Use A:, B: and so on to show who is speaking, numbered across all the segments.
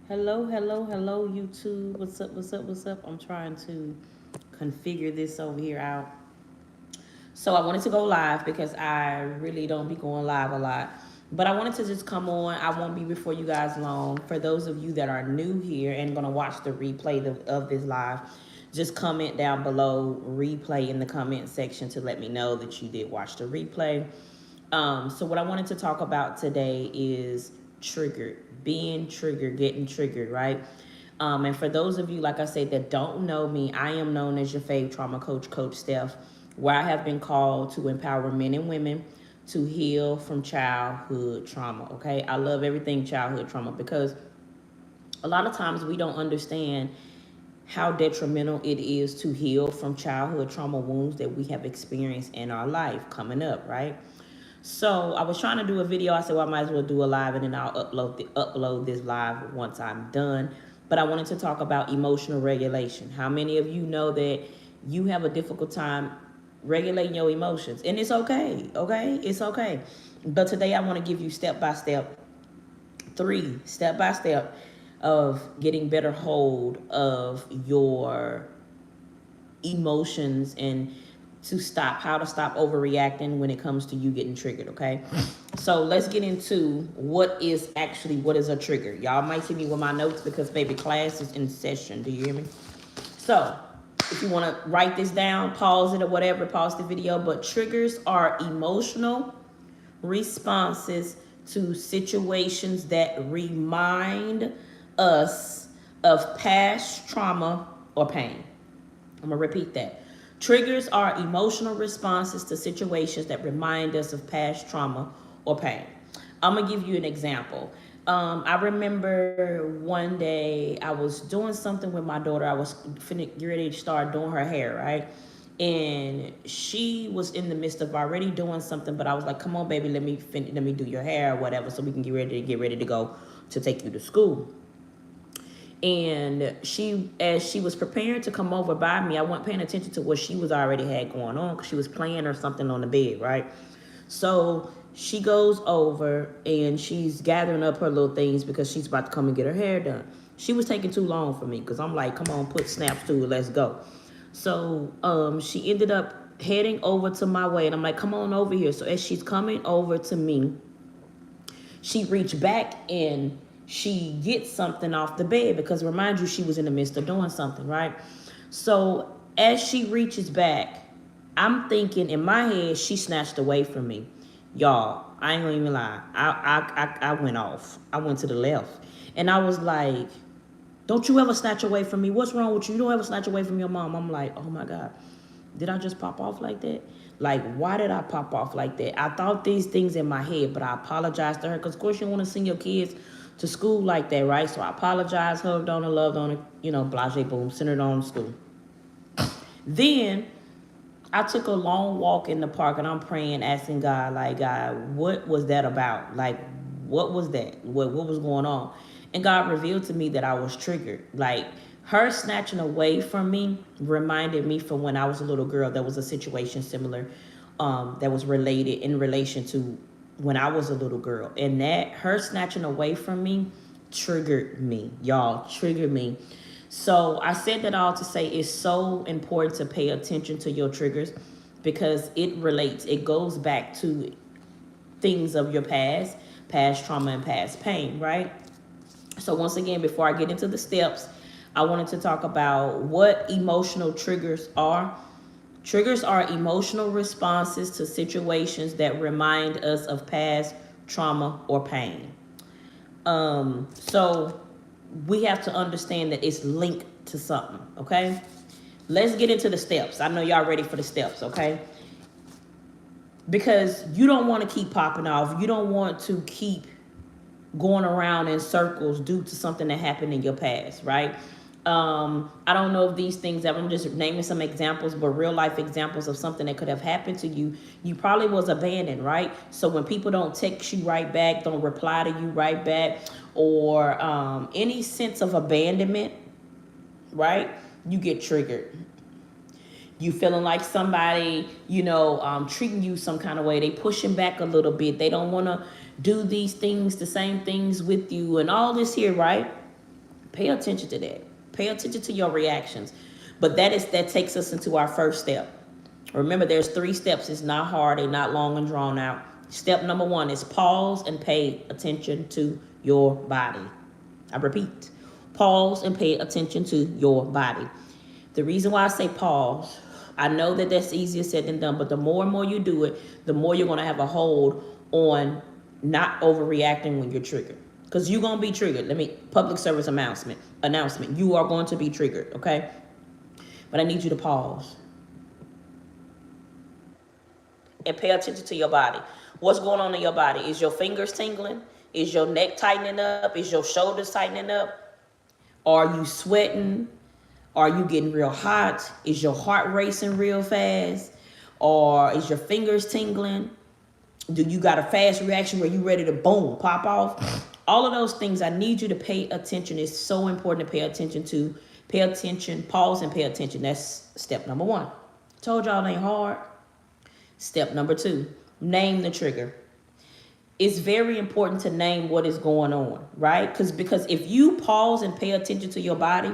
A: Hello, hello, hello, YouTube. What's up, what's up, what's up? I'm trying to configure this over here out. So I wanted to go live because I really don't be going live a lot. But I wanted to just come on. I won't be before you guys long. For those of you that are new here and going to watch the replay of this live, just comment down below replay in the comment section to let me know that you did watch the replay. So what I wanted to talk about today is triggered, being triggered, getting triggered, right? And for those of you, like I said, that don't know me, I am known as your fave trauma coach, Coach Steph, where I have been called to empower men and women to heal from childhood trauma. Okay, I love everything childhood trauma because a lot of times we don't understand how detrimental it is to heal from childhood trauma wounds that we have experienced in our life coming up, right? So I was trying to do a video. I said, well, I might as well do a live and then I'll upload this live once I'm done. But I wanted to talk about emotional regulation. How many of you know that you have a difficult time regulating your emotions? And it's okay, okay? It's okay. But today I want to give you step by step, step by step of getting better hold of your emotions and how to stop overreacting when it comes to you getting triggered. Okay, so let's get into what is a trigger. Y'all might see me with my notes because baby, class is in session. Do you hear me? So if you want to write this down, pause it or whatever, pause the video. But triggers are emotional responses to situations that remind us of past trauma or pain. I'm gonna repeat that. Triggers are emotional responses to situations that remind us of past trauma or pain. I'm gonna give you an example. I remember one day I was doing something with my daughter. I was ready to start doing her hair, right? And she was in the midst of already doing something, but I was like, "Come on, baby, let me do your hair or whatever, so we can get ready to go to take you to school." And as she was preparing to come over by me, I wasn't paying attention to what she was already had going on because she was playing or something on the bed, right? So she goes over and she's gathering up her little things because she's about to come and get her hair done. She was taking too long for me because I'm like, come on, put snaps to it, let's go. So she ended up heading over to my way, and I'm like, come on over here. So as she's coming over to me, she reached back and she gets something off the bed because remind you, she was in the midst of doing something, right? So as she reaches back, I'm thinking in my head, she snatched away from me. Y'all, I ain't gonna even lie. I went off. I went to the left. And I was like, don't you ever snatch away from me? What's wrong with you? You don't ever snatch away from your mom. I'm like, oh my God. Did I just pop off like that? Like, why did I pop off like that? I thought these things in my head, but I apologized to her because, of course, you don't want to send your kids to school like that, right? So I apologized, hugged on her, loved on her, blase boom, sent her on to school. Then I took a long walk in the park and I'm praying, asking God, like, God, what was that about? Like, what was that? What was going on? And God revealed to me that I was triggered. Like, her snatching away from me reminded me from when I was a little girl. There was a situation similar that was related in relation to when I was a little girl. And that her snatching away from me triggered me. Y'all, triggered me. So I said that all to say it's so important to pay attention to your triggers because it relates. It goes back to things of your past trauma and past pain, right? So once again, before I get into the steps, I wanted to talk about what emotional triggers are. Triggers are emotional responses to situations that remind us of past trauma or pain. So we have to understand that it's linked to something, okay? Let's get into the steps. I know y'all ready for the steps, okay? Because you don't want to keep popping off. You don't want to keep going around in circles due to something that happened in your past, right? I don't know if these things that I'm just naming some examples, but real life examples of something that could have happened to you. You probably was abandoned, right? So when people don't text you right back, don't reply to you right back, or any sense of abandonment, right? You get triggered. You feeling like somebody, treating you some kind of way. They pushing back a little bit. They don't want to do these things, the same things with you and all this here, right? Pay attention to that. Pay attention to your reactions. But that takes us into our first step. Remember, there's 3 steps. It's not hard, it's not long and drawn out. Step number 1 is pause and pay attention to your body. I repeat, pause and pay attention to your body. The reason why I say pause, I know that that's easier said than done, but the more and more you do it, the more you're going to have a hold on not overreacting when you're triggered. Because you're going to be triggered. Public service announcement. You are going to be triggered, okay? But I need you to pause and pay attention to your body. What's going on in your body? Is your fingers tingling? Is your neck tightening up? Is your shoulders tightening up? Are you sweating? Are you getting real hot? Is your heart racing real fast? Or is your fingers tingling? Do you got a fast reaction where you ready to boom, pop off? All of those things, I need you to pay attention. It's so important to pay attention to. Pay attention, pause and pay attention. That's step number 1. Told y'all it ain't hard. Step number 2, name the trigger. It's very important to name what is going on, right? Because if you pause and pay attention to your body,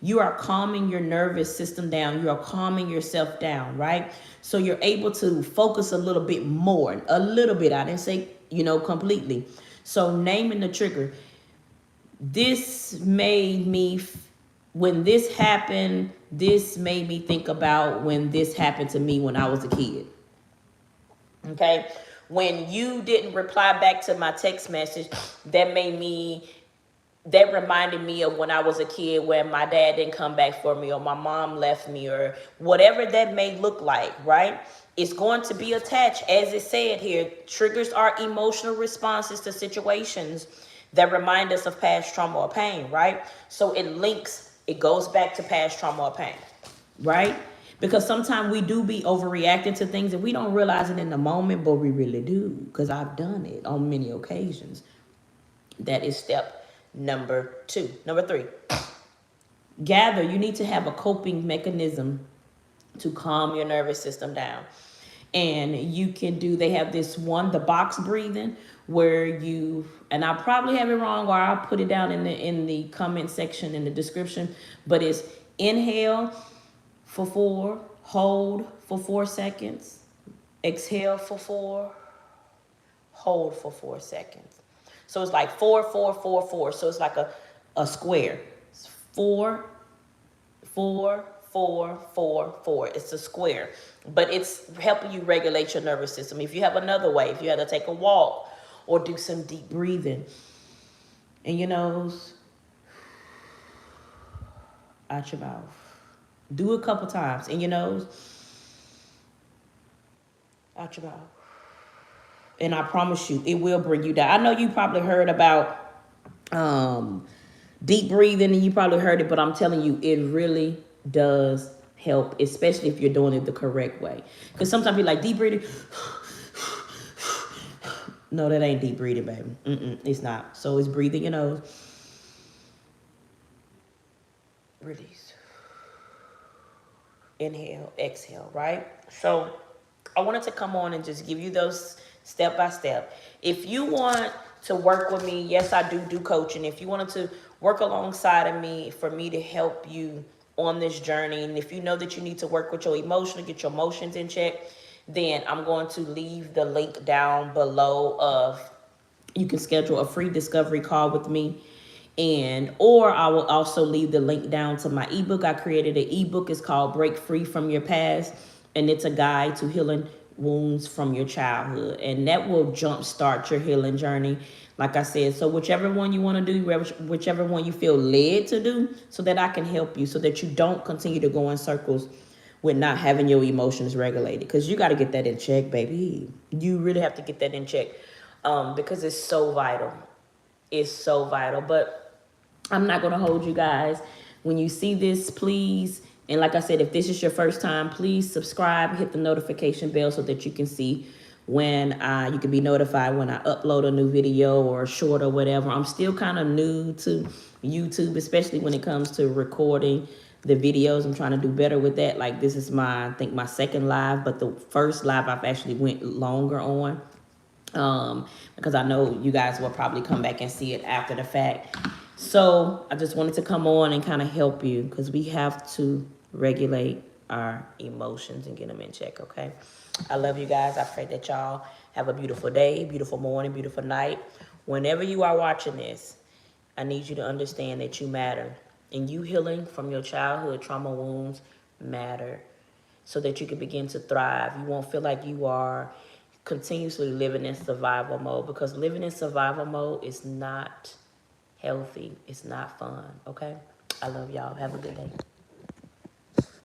A: you are calming your nervous system down. You are calming yourself down, right? So you're able to focus a little bit more, a little bit. I didn't say, completely. So naming the trigger. This made me, when this happened, this made me think about when this happened to me when I was a kid. Okay? When you didn't reply back to my text message, that reminded me of when I was a kid, when my dad didn't come back for me, or my mom left me, or whatever that may look like, right? It's going to be attached. As it said here, triggers are emotional responses to situations that remind us of past trauma or pain, right? So it goes back to past trauma or pain, right? Because sometimes we do be overreacting to things and we don't realize it in the moment, but we really do, because I've done it on many occasions. That is step number 2. Number 3, gather. You need to have a coping mechanism to calm your nervous system down. And you can they have this one, the box breathing, where and I'll probably have it wrong, or I'll put it down in the comment section in the description, but it's inhale for 4, hold for 4 seconds, exhale for 4, hold for 4 seconds. So it's like 4, 4, 4, 4. So it's like a square. It's 4, 4, 4, 4, 4. It's a square, but it's helping you regulate your nervous system. If you have another way, if you had to take a walk or do some deep breathing, in your nose, out your mouth. Do it a couple times. In your nose, out your mouth. And I promise you, it will bring you down. I know you probably heard about deep breathing, and you probably heard it, but I'm telling you, it really does help, especially if you're doing it the correct way. Because sometimes you're like, deep breathing. No, that ain't deep breathing, baby. It's not. So it's breathing your nose. Release. Inhale, exhale, right? So I wanted to come on and just give you those step by step. If you want to work with me, yes, I do coaching. If you wanted to work alongside of me for me to help you on this journey, and if you know that you need to work with your emotions, get your emotions in check, then I'm going to leave the link down below you can schedule a free discovery call with me. Or I will also leave the link down to my ebook. I created an ebook. It's called Break Free from Your Past, and it's a guide to healing wounds from your childhood, and that will jumpstart your healing journey. Like I said, so whichever one you want to do, whichever one you feel led to do, so that I can help you, so that you don't continue to go in circles with not having your emotions regulated, because you got to get that in check, baby. You really have to get that in check, because it's so vital. It's so vital. But I'm not going to hold you guys. When you see this, please, and like I said, if this is your first time, please subscribe, hit the notification bell so that you can see when you can be notified when I upload a new video or a short or whatever. I'm still kind of new to YouTube, especially when it comes to recording the videos. I'm trying to do better with that. Like, this is I think my second live, but the first live I've actually went longer on, because I know you guys will probably come back and see it after the fact. So I just wanted to come on and kind of help you because we have to regulate our emotions and get them in check, okay? I love you guys. I pray that y'all have a beautiful day, beautiful morning, beautiful night. Whenever you are watching this, I need you to understand that you matter. And you healing from your childhood trauma wounds matter so that you can begin to thrive. You won't feel like you are continuously living in survival mode because living in survival mode is not healthy. It's not fun, okay? I love y'all. Have a good day.